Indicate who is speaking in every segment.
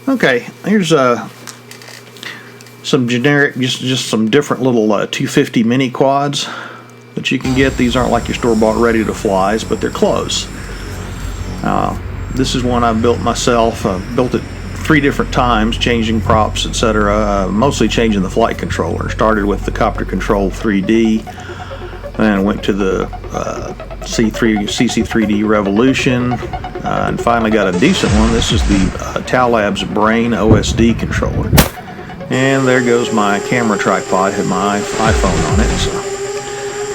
Speaker 1: Okay, here's some generic, just some different little 250 mini quads that you can get. These aren't like your store-bought ready-to-flies, but they're close. This is one I built myself. Built it 3 different times, changing props, etc. Mostly changing the flight controller. Started with the Copter Control 3D, then went to the CC3D Revolution, and finally got a decent one. This is the Tau Labs Brain OSD controller. And there goes my camera tripod. Had my iPhone on it. So.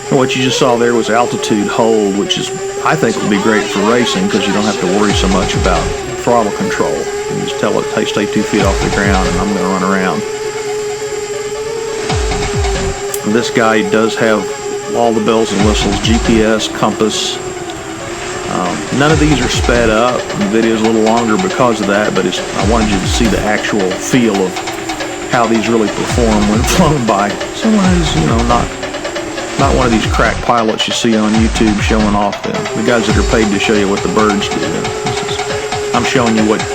Speaker 1: And what you just saw there was altitude hold, which is, I think, would be great for racing because you don't have to worry so much about throttle control. You just tell it, hey, stay 2 feet off the ground, and I'm going to run around. And this guy does have all the bells and whistles, GPS, compass. None of these are sped up. The video is a little longer because of that, but I wanted you to see the actual feel of how these really perform when flown by someone who's, not one of these crack pilots you see on YouTube showing off the guys that are paid to show you what the birds do. I'm showing you what's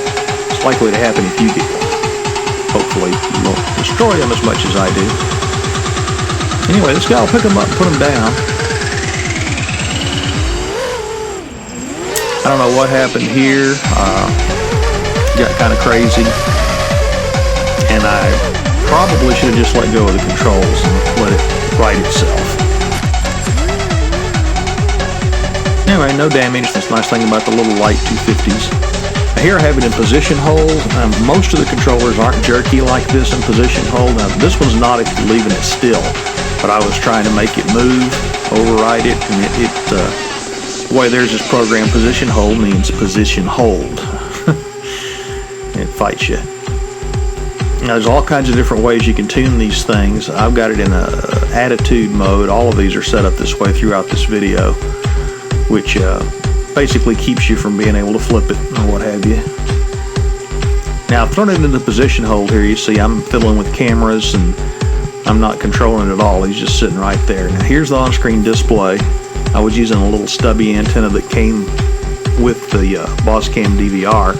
Speaker 1: likely to happen if you get one. Hopefully you won't destroy them as much as I do. Anyway, this guy will pick them up and put them down. I don't know what happened here. Got kind of crazy. And I probably should have just let go of the controls and let it right itself. Anyway, no damage. That's the nice thing about the little light 250s. Now here I have it in position hold. Most of the controllers aren't jerky like this in position hold. Now this one's not if you're leaving it still. But I was trying to make it move, override it, and the way there's this program, position hold means position hold. It fights you. Now, there's all kinds of different ways you can tune these things. I've got it in a attitude mode. All of these are set up this way throughout this video, which basically keeps you from being able to flip it or what have you. Now, I've thrown it into the position hold here. You see I'm fiddling with cameras and I'm not controlling it at all. He's just sitting right there. Now, here's the on-screen display. I was using a little stubby antenna that came with the Bosscam DVR.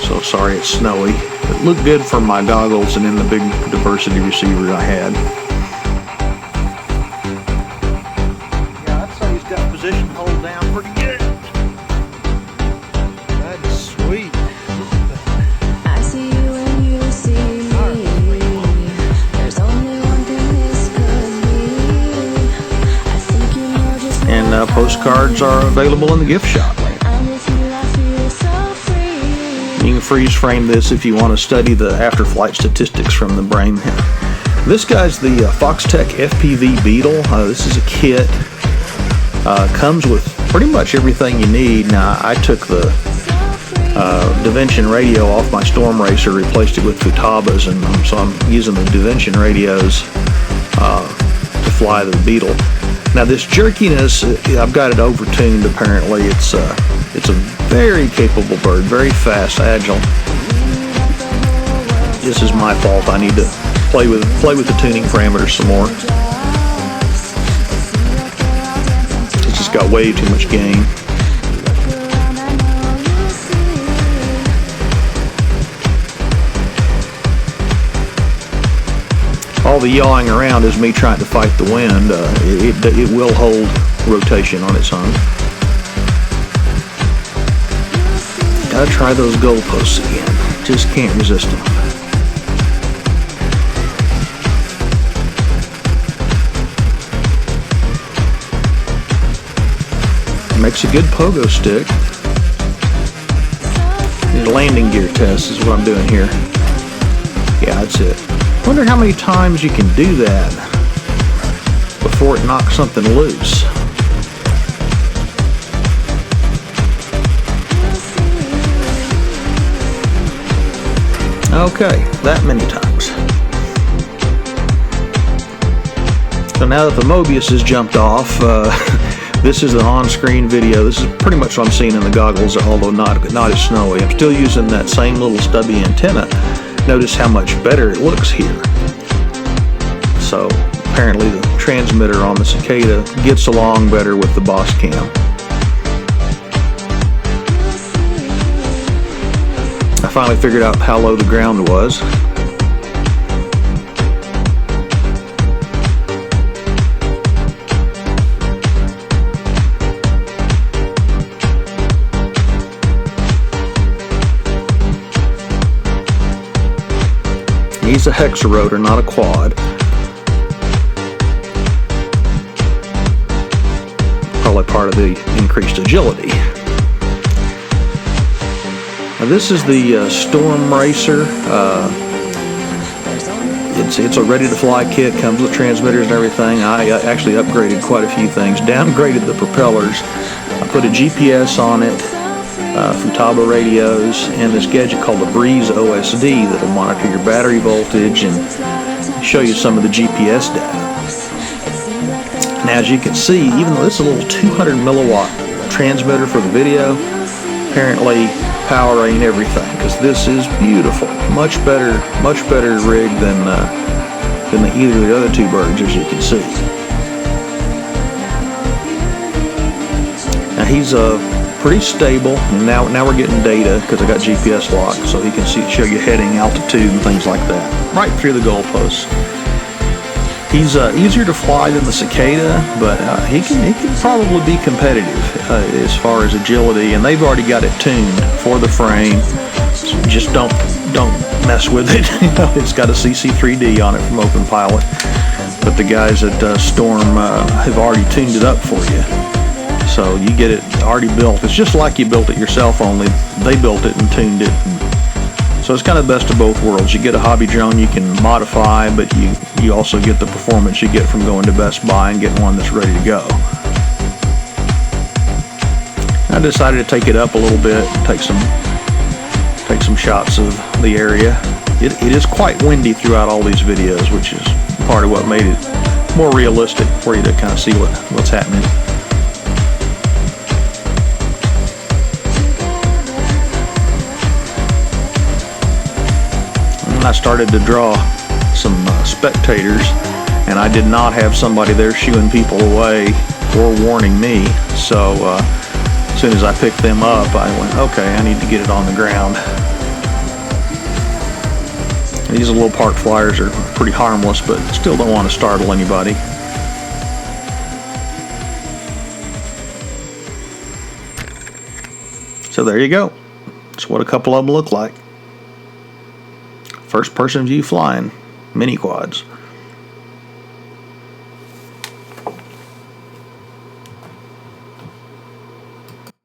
Speaker 1: So sorry it's snowy. It looked good for my goggles and in the big diversity receiver I had. Yeah, I'd say he's got position hold down pretty good. That is sweet.
Speaker 2: I see you and you see me. There's only one thing this could be. I think you know just what
Speaker 1: And postcards are available in the gift shop.
Speaker 2: I'm with you, I feel so free.
Speaker 1: You can freeze frame this if you want to study the after-flight statistics from the brain. This guy's the Foxtech FPV Beetle. This is a kit. Comes with pretty much everything you need. Now, I took the DaVinci radio off my Storm Racer, replaced it with Futaba's, and so I'm using the DaVinci radios to fly the Beetle. Now, this jerkiness, I've got it overtuned apparently. It's a very capable bird, very fast, agile. This is my fault. I need to play with the tuning parameters some more. It's just got way too much gain. All the yawing around is me trying to fight the wind. It will hold rotation on its own. Gotta try those goalposts again. Just can't resist them. Makes a good pogo stick. The landing gear test is what I'm doing here. Yeah, that's it. Wonder how many times you can do that before it knocks something loose. Okay, that many times. So now that the Mobius has jumped off, this is an on-screen video. This is pretty much what I'm seeing in the goggles, although not as snowy. I'm still using that same little stubby antenna. Notice how much better it looks here. So apparently the transmitter on the Cicada gets along better with the Bosscam. I finally figured out how low the ground was. He's a hexarotor, not a quad. Probably part of the increased agility. Now this is the Storm Racer. It's a ready-to-fly kit. Comes with transmitters and everything. I actually upgraded quite a few things. Downgraded the propellers. I put a GPS on it. Futaba radios, and this gadget called the Breeze OSD that will monitor your battery voltage and show you some of the GPS data. Now, as you can see, even though this is a little 200 milliwatt transmitter for the video, apparently power ain't everything, because this is beautiful. Much better rig than either of the other two birds, as you can see. Now he's pretty stable, and now we're getting data because I got GPS lock, so he can show you heading, altitude, and things like that right through the goalposts. He's easier to fly than the Cicada, but he can probably be competitive as far as agility, and they've already got it tuned for the frame. So just don't mess with it. It's got a CC3D on it from OpenPilot, but the guys at Storm have already tuned it up for you. So you get it already built. It's just like you built it yourself, only they built it and tuned it. So it's kind of the best of both worlds. You get a hobby drone you can modify, but you also get the performance you get from going to Best Buy and getting one that's ready to go. I decided to take it up a little bit, take some shots of the area. It is quite windy throughout all these videos, which is part of what made it more realistic for you to kind of see what's happening. I started to draw some spectators, and I did not have somebody there shooing people away or warning me, so as soon as I picked them up, I went, okay, I need to get it on the ground. These little park flyers are pretty harmless, but still don't want to startle anybody. So there you go. That's what a couple of them look like. First person view flying mini quads.